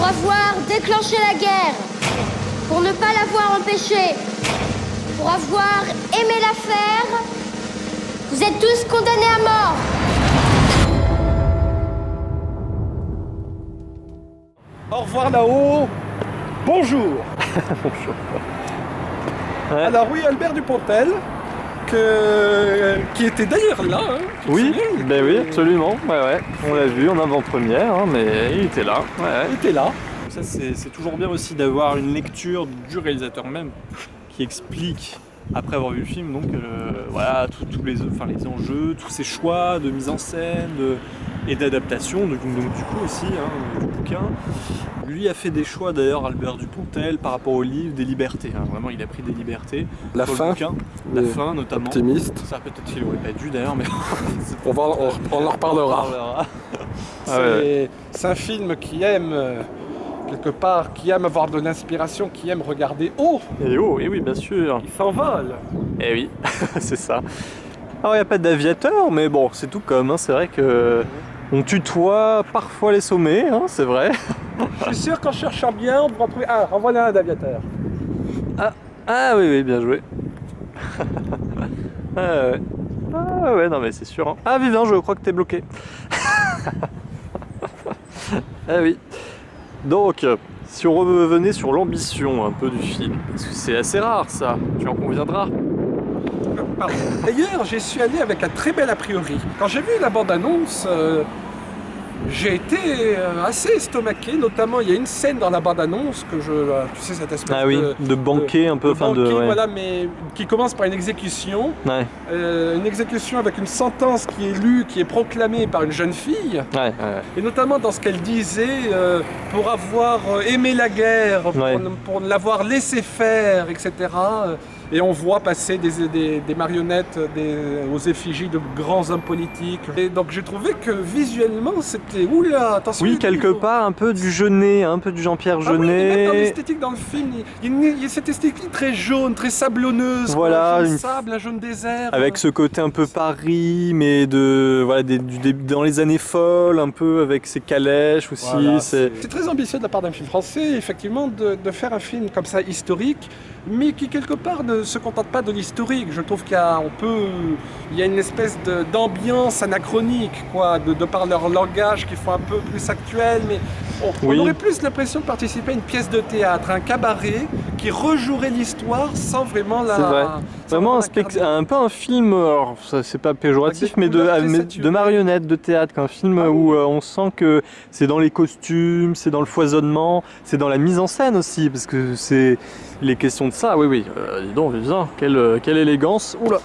avoir déclenché la guerre, pour ne pas l'avoir empêchée, pour avoir aimé la faire, vous êtes tous condamnés à mort. Au revoir là-haut. Bonjour. Bonjour. Ouais. Alors oui, Albert Dupontel, qui était d'ailleurs là. Hein, Oui, ben oui, absolument. Ouais. On l'a vu en avant-première, hein, mais il était là. Ouais. Il était là. Ça, c'est toujours bien aussi d'avoir une lecture du réalisateur même qui explique, après avoir vu le film, donc voilà, tous les enjeux, tous ses choix de mise en scène et d'adaptation, donc du coup aussi, hein, du bouquin. Lui a fait des choix d'ailleurs, Albert Dupontel, par rapport au livre, des libertés. Hein. Vraiment, il a pris des libertés. La sur fin, le bouquin, la fin notamment. Optimiste. Ça peut-être qu'il aurait pas dû d'ailleurs, mais On en reparlera. C'est un film qui aime, quelque part, qui aime avoir de l'inspiration, qui aime regarder haut. Et oh, et oui, bien sûr. Il s'envole. Et oui, c'est ça. Alors, il n'y a pas d'aviateur, mais bon, c'est tout comme. Hein. C'est vrai que on tutoie parfois les sommets, hein, c'est vrai. Je suis sûr qu'en cherchant bien, on pourra trouver... Ah, en voilà un d'aviateur. Ah oui, bien joué. Ah ouais, non mais c'est sûr. Hein. Ah Vivien, je crois que t'es bloqué. Ah oui. Donc, si on revenait sur l'ambition un peu du film, parce que c'est assez rare ça, tu en conviendras. Pardon. D'ailleurs, j'y suis allé avec un très bel a priori. Quand j'ai vu la bande-annonce, j'ai été assez estomaqué. Notamment, il y a une scène dans la bande-annonce que tu sais, cette espèce de banquet un peu, enfin de ouais. voilà, mais qui commence par une exécution. Ouais. Une exécution avec une sentence qui est lue, qui est proclamée par une jeune fille. Ouais. Et notamment dans ce qu'elle disait, pour avoir aimé la guerre, pour l'avoir laissé faire, etc. Et on voit passer des marionnettes aux effigies de grands hommes politiques. Et donc j'ai trouvé que visuellement c'était... Oula, attention. Oui, quelque part un peu du Jeunet, un peu du Jean-Pierre Jeunet. Oui, même dans l'esthétique dans le film, il y a cette esthétique très jaune, très sablonneuse. Voilà, un jaune sable, un jaune désert. Avec ce côté un peu Paris, mais dans les années folles, un peu avec ses calèches aussi. Voilà, c'est très ambitieux de la part d'un film français, effectivement, de faire un film comme ça historique, mais qui quelque part ne se contente pas de l'historique. Je trouve qu'il y a une espèce d'ambiance anachronique, quoi, de par leur langage qui font un peu plus actuel, mais on aurait plus l'impression de participer à une pièce de théâtre, un cabaret qui rejouerait l'histoire sans vraiment la... C'est vrai. Vraiment un peu un film, alors ça c'est pas péjoratif, mais de marionnettes, de théâtre, un film où on sent que c'est dans les costumes, c'est dans le foisonnement, c'est dans la mise en scène aussi, parce que c'est les questions de ça. Oui, dis donc, Vivien, quelle élégance. Oula.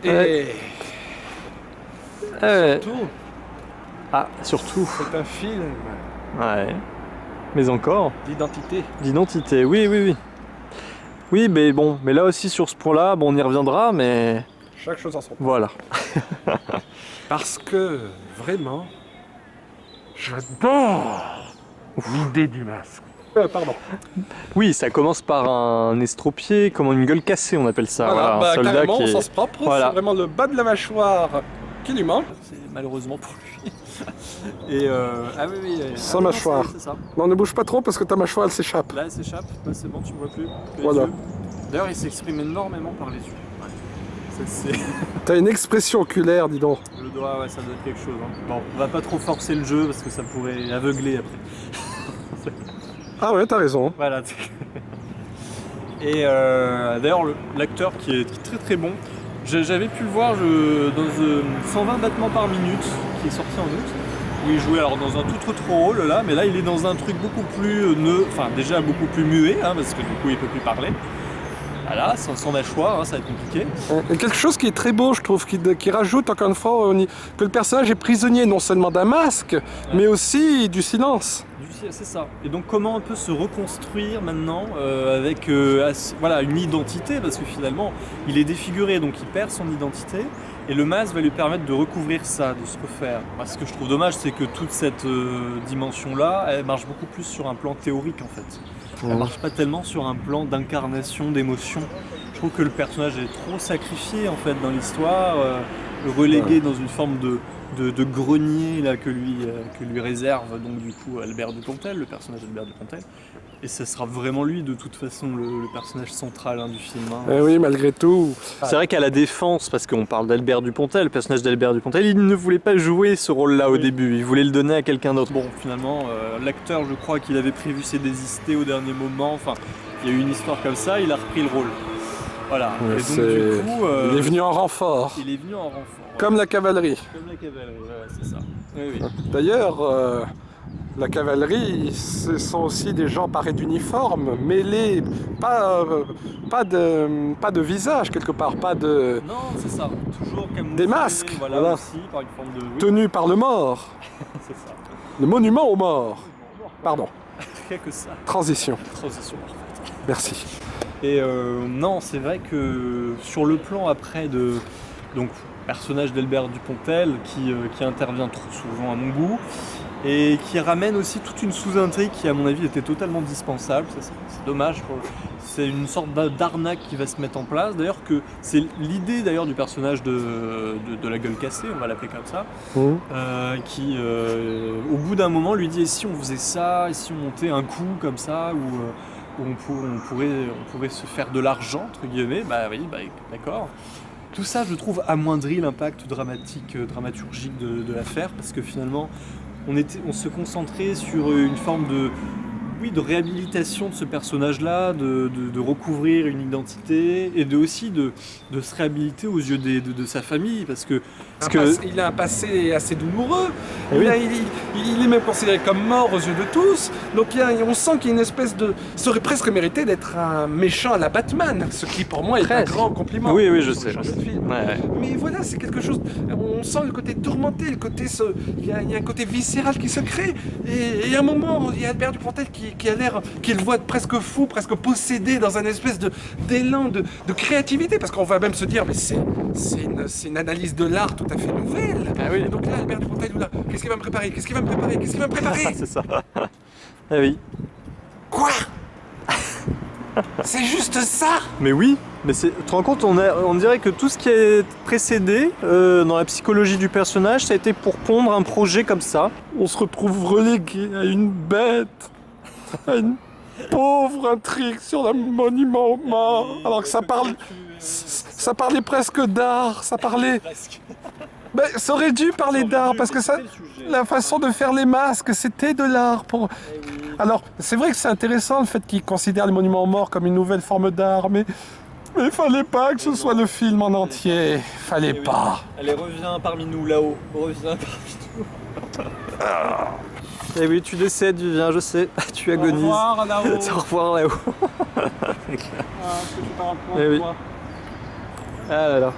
Et surtout... Ah, surtout. C'est un film... Ouais. Mais encore. D'identité, oui. Oui, mais bon, mais là aussi sur ce point-là, on y reviendra, mais... Chaque chose en son temps. Voilà. Parce que, vraiment, j'adore l'idée du masque. Pardon. Oui, ça commence par un estropié, comme une gueule cassée, on appelle ça. Voilà, un soldat carrément, qui au est... sens propre, c'est vraiment le bas de la mâchoire qui lui manque. c'est malheureusement pour lui. Et Sans mâchoire. C'est ça. Non, ne bouge pas trop parce que ta mâchoire elle s'échappe. Là, elle s'échappe. Là, c'est bon, tu me vois plus. Voilà. D'ailleurs, il s'exprime énormément par les yeux. Ouais. T'as une expression oculaire, dis donc. Le doigt, ouais, ça doit être quelque chose. Hein. Bon, on va pas trop forcer le jeu parce que ça pourrait aveugler après. Ah ouais, t'as raison. Voilà. Et d'ailleurs, l'acteur qui est très très bon, j'avais pu le voir dans 120 battements par minute, qui est sorti en août, où il jouait alors dans un tout autre rôle là, mais là il est dans un truc beaucoup plus déjà beaucoup plus muet, hein, parce que du coup il peut plus parler. Voilà, sans mâchoire, hein, ça va être compliqué. Et quelque chose qui est très beau, je trouve, qui rajoute encore une fois que le personnage est prisonnier non seulement d'un masque, mais aussi du silence. C'est ça. Et donc comment on peut se reconstruire maintenant avec une identité, parce que finalement il est défiguré, donc il perd son identité, et le masque va lui permettre de recouvrir ça, de se refaire. Ce que je trouve dommage, c'est que toute cette dimension-là, elle marche beaucoup plus sur un plan théorique en fait. Elle marche pas tellement sur un plan d'incarnation, d'émotion. Je trouve que le personnage est trop sacrifié en fait dans l'histoire, relégué dans une forme de grenier là, que lui réserve donc du coup Albert Dupontel, le personnage d'Albert Dupontel. Et ça sera vraiment lui de toute façon le personnage central du film. Oui, malgré tout. C'est vrai qu'à la défense, parce qu'on parle d'Albert Dupontel, le personnage d'Albert Dupontel, il ne voulait pas jouer ce rôle-là au début, il voulait le donner à quelqu'un d'autre. Bon, finalement, l'acteur, je crois qu'il avait prévu ses désistés au dernier moment, enfin, il y a eu une histoire comme ça, il a repris le rôle. Voilà, Ouais, et donc du coup... il est venu en renfort. Il est venu en renfort. Comme la cavalerie. Comme la cavalerie, ouais, c'est ça. Oui. D'ailleurs, la cavalerie, ce sont aussi des gens parés d'uniformes, mêlés, pas de visage quelque part, pas de Non, c'est ça. Toujours camouflé, des masques, voilà. Aussi, par une forme de... tenus par le mort, c'est ça. le monument aux morts. Pardon, Rien que ça. transition, Transition parfaite. merci. Et non, c'est vrai que sur le plan après de... Donc, personnage d'Albert Dupontel qui intervient trop souvent à mon goût et qui ramène aussi toute une sous-intrigue qui à mon avis était totalement dispensable. Ça, c'est dommage. C'est une sorte d'arnaque qui va se mettre en place. D'ailleurs que c'est l'idée d'ailleurs du personnage de la gueule cassée, on va l'appeler comme ça, qui au bout d'un moment lui dit et si on faisait ça, et si on montait un coup comme ça où on pourrait se faire de l'argent entre guillemets. Bah oui, d'accord. Tout ça, je trouve, amoindrit l'impact dramaturgique de l'affaire, parce que finalement, on se concentrait sur une forme de réhabilitation de ce personnage-là, de recouvrir une identité, et aussi de se réhabiliter aux yeux de sa famille, parce que Il a un passé assez douloureux, Eh oui. il est même considéré comme mort aux yeux de tous, donc on sent qu'il y a une espèce de... Ça aurait presque mérité d'être un méchant à la Batman, ce qui pour moi est un Presque. grand compliment. Oui, je pour le sais. genre de film. Ouais. Mais voilà, c'est quelque chose, on sent le côté tourmenté, il y a un côté viscéral qui se crée, et à un moment, il y a Albert Dupontel qui a l'air, qu'il voit presque fou, presque possédé dans un espèce d'élan de créativité, parce qu'on va même se dire, mais c'est une analyse de l'art tout à fait nouvelle. Ah oui. Et donc là, Albert Dupontel, là, qu'est-ce qu'il va me préparer? Qu'est-ce qu'il va me préparer? Qu'est-ce qu'il va me préparer? C'est ça. Ah oui. Quoi? C'est juste ça? Mais oui, mais tu te rends compte, on dirait que tout ce qui est précédé dans la psychologie du personnage, ça a été pour pondre un projet comme ça. On se retrouve relégué à une bête, à une pauvre intrigue sur le monument aux morts, alors que ça parlait presque d'art, ça parlait... Ben, ça aurait dû parler d'art, parce que la façon de faire les masques, c'était de l'art. Alors, c'est vrai que c'est intéressant le fait qu'ils considèrent les monuments aux morts comme une nouvelle forme d'art, mais il fallait pas que ce soit le film en entier, fallait pas. Allez, reviens parmi nous là-haut, reviens parmi nous. Eh oui, tu décèdes, Vivien, je sais, tu agonises. Au revoir là-haut. Au revoir là-haut. Eh oui. Ah là là.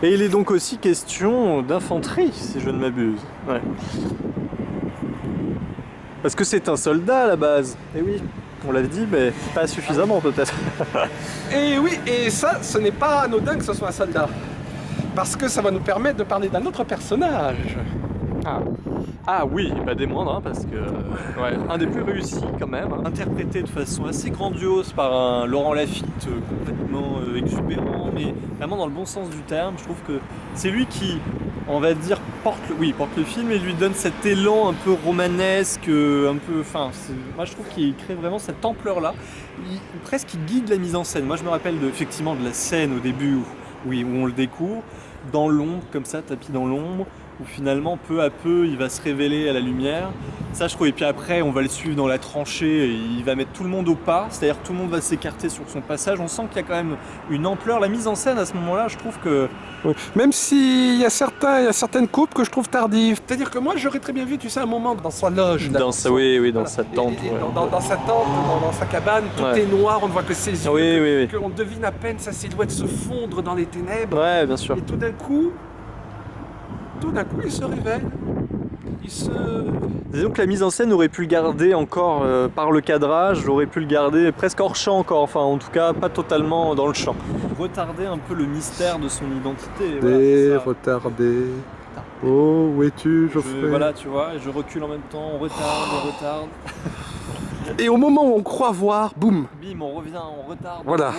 Et il est donc aussi question d'infanterie, si je ne m'abuse. Ouais. Parce que c'est un soldat à la base. Eh oui, on l'avait dit, mais pas suffisamment peut-être. Et oui, et ça, ce n'est pas anodin que ce soit un soldat. Parce que ça va nous permettre de parler d'un autre personnage. Ah oui, bah des moindres, hein, parce que ouais, un des plus réussis quand même. Hein. Interprété de façon assez grandiose par un Laurent Lafitte complètement exubérant, mais vraiment dans le bon sens du terme. Je trouve que c'est lui qui, on va dire, porte le film et lui donne cet élan un peu romanesque, un peu, moi je trouve qu'il crée vraiment cette ampleur-là. Presque il guide la mise en scène. Moi je me rappelle effectivement de la scène au début où on le découvre, dans l'ombre, comme ça, tapis dans l'ombre, où finalement, peu à peu, il va se révéler à la lumière. Ça, je trouve. Et puis après, on va le suivre dans la tranchée, et il va mettre tout le monde au pas, c'est-à-dire que tout le monde va s'écarter sur son passage. On sent qu'il y a quand même une ampleur. La mise en scène, à ce moment-là, je trouve que... Oui. Même s'il y a certaines coupes que je trouve tardives. C'est-à-dire que moi, j'aurais très bien vu, tu sais, un moment dans sa loge. Dans sa tente. Et Ouais. dans sa tente, dans sa cabane, tout Ouais. est noir, on ne voit que ses yeux. Oui. On devine à peine sa silhouette se fondre dans les ténèbres. Ouais, bien sûr. Et tout d'un coup, il se révèle. Disons que la mise en scène aurait pu le garder encore par le cadrage, aurait pu le garder presque hors champ encore, enfin en tout cas pas totalement dans le champ. retarder un peu le mystère de son identité. Voilà, c'est ça. Retardé. Oh, où es-tu, Geoffrey? Voilà, tu vois, et je recule en même temps, on retarde. Et au moment où on croit voir, boum. Bim, on revient, on retarde. Voilà.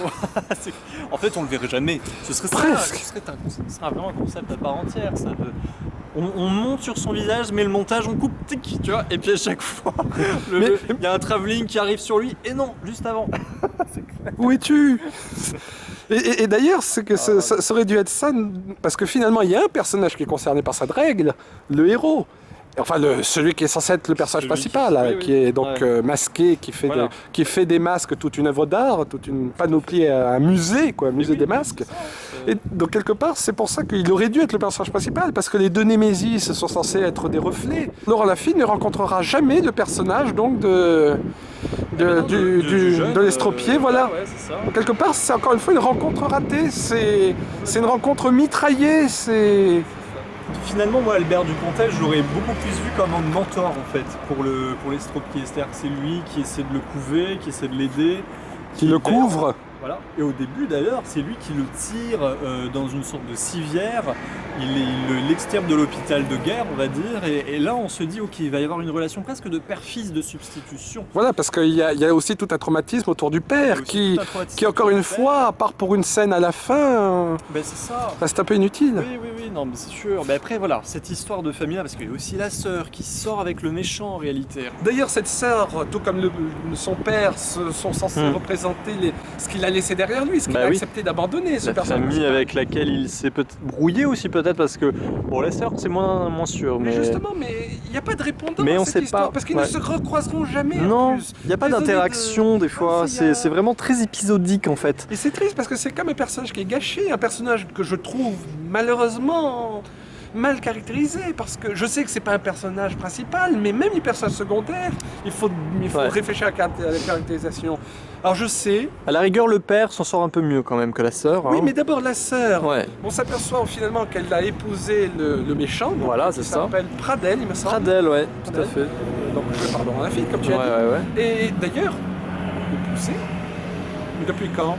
En fait, on le verrait jamais. Ce serait Presque. ça, ce serait vraiment un concept à part entière, ça. on monte sur son visage, mais le montage, on coupe, tic, tu vois, et puis à chaque fois, il y a un travelling qui arrive sur lui, et non, juste avant. Où es-tu? Et d'ailleurs, c'est que ça aurait dû être ça, parce que finalement, il y a un personnage qui est concerné par cette règle, le héros. Enfin, celui qui est censé être le personnage principal, là, qui est donc masqué, qui fait des masques, toute une œuvre d'art, toute une panoplie, un musée, quoi, un musée des masques. Et donc, quelque part, c'est pour ça qu'il aurait dû être le personnage principal, parce que les deux Némésis sont censés être des reflets. Laurent Lafitte ne rencontrera jamais le personnage donc de l'estropié, voilà. Ouais, c'est ça. Donc, quelque part, c'est encore une fois une rencontre ratée, c'est une rencontre mitraillée, c'est... Finalement, moi, Albert Dupontel, je l'aurais beaucoup plus vu comme un mentor, en fait, pour l'estropié. C'est-à-dire que c'est lui qui essaie de le couver, qui essaie de l'aider. Qui le couvre. Voilà. Et au début, d'ailleurs, c'est lui qui le tire dans une sorte de civière. Il l'extirpe de l'hôpital de guerre, on va dire. Et là, on se dit, ok, il va y avoir une relation presque de père-fils, de substitution. Voilà, parce qu'il y a aussi tout un traumatisme autour du père qui encore une fois, à part pour une scène à la fin, ben, c'est ça. Reste un peu inutile. Oui, non, mais c'est sûr. Mais après, voilà, cette histoire de famille, parce qu'il y a aussi la sœur qui sort avec le méchant en réalité. D'ailleurs, cette sœur, tout comme son père, sont censés représenter ce qu'il a laissé derrière lui, ce qu'il a accepté d'abandonner. La famille avec laquelle il s'est brouillé aussi peut-être, parce que bon, la sœur c'est moins sûr. Mais justement, il n'y a pas de répondant mais à on cette sait histoire, pas. parce qu'ils ne se recroiseront jamais. Non, il n'y a pas d'interaction des fois, c'est vraiment très épisodique en fait. Et c'est triste parce que c'est comme un personnage qui est gâché, un personnage que je trouve malheureusement mal caractérisé, parce que je sais que c'est pas un personnage principal, mais même les personnages secondaires, il faut réfléchir à la caractérisation. Alors je sais... À la rigueur, le père s'en sort un peu mieux quand même que la sœur. Oui, mais d'abord la sœur. Ouais. On s'aperçoit finalement qu'elle a épousé le méchant. Voilà, c'est ça. Il s'appelle Pradel, il me semble. Pradel, ouais, tout à fait. Donc je parle de la fille, comme tu as dit. Et d'ailleurs, épousé, depuis quand?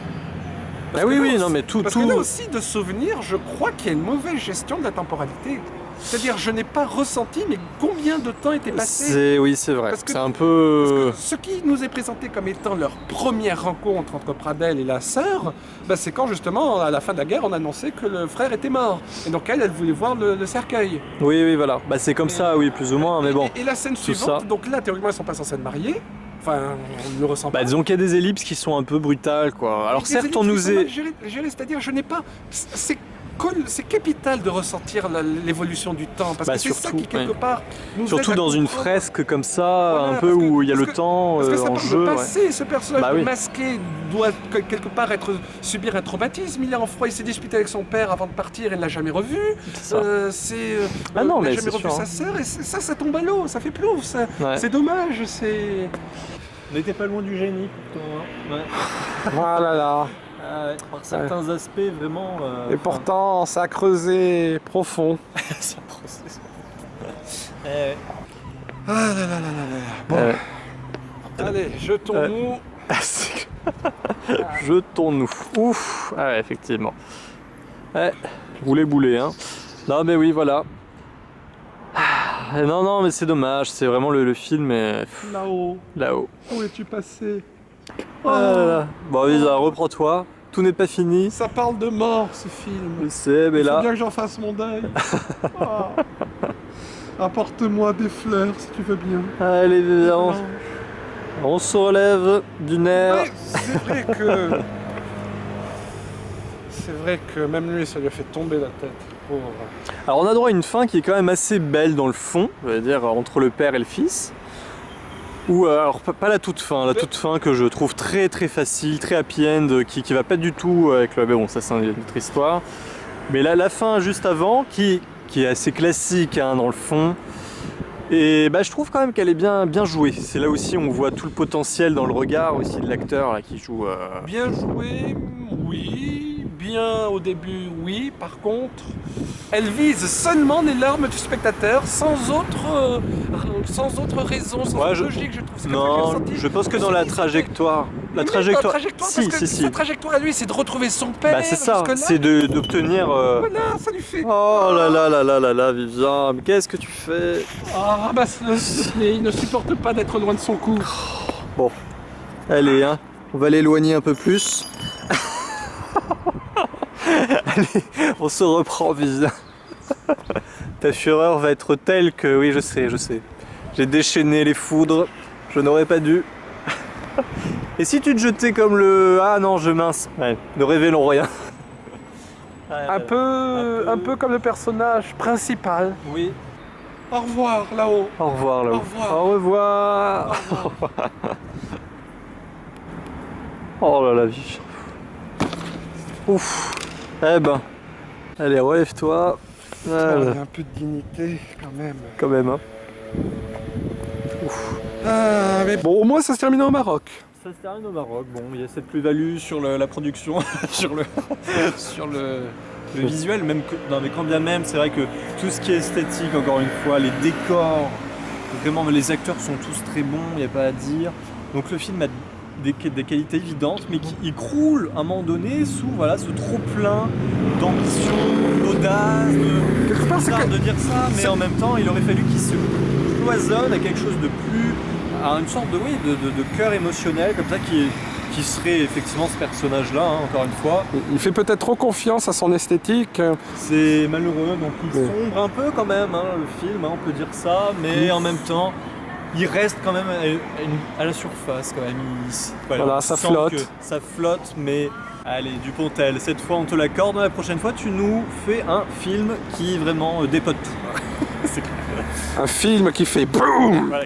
Ah oui, non, mais tout. Parce que là aussi, de souvenir, je crois qu'il y a une mauvaise gestion de la temporalité. C'est-à-dire, je n'ai pas ressenti, mais combien de temps était passé? Oui, c'est vrai. Parce que, c'est un peu. Parce que ce qui nous est présenté comme étant leur première rencontre entre Pradel et la sœur, c'est quand justement, à la fin de la guerre, on annonçait que le frère était mort. Et donc elle voulait voir le cercueil. Oui, voilà. C'est comme ça, oui, plus ou moins, mais bon. Et la scène suivante, donc là, théoriquement, ils ne sont pas censés être mariés. Enfin, on ne le ressent pas. Disons qu'il y a des ellipses qui sont un peu brutales, quoi. Alors certes, on nous est... C'est-à-dire, je n'ai pas... C'est capital de ressentir l'évolution du temps, parce que c'est ça qui, quelque part, nous surtout dans une fresque comme ça, un peu où il y a le temps en jeu. Parce que ça parle de passé, ce personnage masqué doit quelque part subir un traumatisme. Il est en froid, il s'est disputé avec son père avant de partir, il ne l'a jamais revu. Il n'a jamais revu sa sœur, et ça tombe à l'eau, ça fait plouf, c'est dommage, c'est... On n'était pas loin du génie, pourtant. Voilà là. Par certains aspects, vraiment... Et pourtant, ça a creusé profond. Ça a creusé. Ah là là là là. Bon. Allez, jetons-nous. Jetons-nous. Ouf. Ah ouais, effectivement. Boulet, hein. Non, mais oui, voilà. Non, mais c'est dommage. C'est vraiment le film est... Là-haut. Où es-tu passé? Bon, Lisa, reprends-toi. Tout n'est pas fini. Ça parle de mort, ce film. Je sais, mais là... Il faut bien que j'en fasse mon deuil. Apporte-moi des fleurs, si tu veux bien. Allez, viens. On se relève du nerf. C'est vrai que même lui, ça lui a fait tomber la tête. Pauvre. Alors, on a droit à une fin qui est quand même assez belle dans le fond, je veux dire, entre le père et le fils. Ou alors pas la toute fin, que je trouve très facile, très happy end, qui va pas du tout avec le... Mais bon, ça c'est une autre histoire. Mais là, la fin juste avant, qui est assez classique dans le fond. Et je trouve quand même qu'elle est bien jouée. C'est là aussi on voit tout le potentiel dans le regard aussi de l'acteur qui joue. Bien joué, oui. Bien au début, oui. Par contre, elle vise seulement les larmes du spectateur, sans autre raison, sans autre logique, je trouve. Non, je pense que dans la trajectoire. La trajectoire. Sa trajectoire à lui, c'est de retrouver son père. C'est ça, c'est d'obtenir. Voilà, ça lui fait. Oh là, Vivian, mais qu'est-ce que tu fais? Il ne supporte pas d'être loin de son cou. Bon, allez, on va l'éloigner un peu plus. Allez, on se reprend, Vivian. Ta fureur va être telle que... Oui, je sais. J'ai déchaîné les foudres, je n'aurais pas dû. Et si tu te jetais comme le... Ah non, je mince. Ouais, ne révélons rien. Un peu comme le personnage principal. Oui. Au revoir là-haut. Au revoir là-haut. Au revoir. Au revoir. Oh là la vie. Ouf. Eh ben. Allez, relève-toi. Voilà. Il y a un peu de dignité quand même. Quand même, hein. Ah, mais bon, au moins ça se termine au Maroc. Ça se termine au Maroc. Bon, il y a cette plus-value sur la production, sur le visuel, même que, non, mais quand bien même, c'est vrai que tout ce qui est esthétique, encore une fois, les décors, vraiment, les acteurs sont tous très bons, il n'y a pas à dire. Donc le film a des qualités évidentes, mais qui croule à un moment donné sous voilà, ce trop-plein d'ambition, d'audace, Quelque part, c'est bizarre que- de dire ça, mais en même temps, il aurait fallu qu'il se cloisonne à quelque chose de plus, à une sorte de cœur émotionnel, comme ça, qui serait effectivement ce personnage-là, hein, encore une fois. Il fait peut-être trop confiance à son esthétique. C'est malheureux, donc il Ouais. sombre un peu quand même, hein, le film, hein, on peut dire ça, mais en même temps, il reste quand même à la surface quand même. Voilà, on ça sent flotte. que ça flotte, mais allez, Dupontel, cette fois on te l'accorde, la prochaine fois tu nous fais un film qui vraiment dépote tout. C'est clair. Un film qui fait BOUM. Voilà.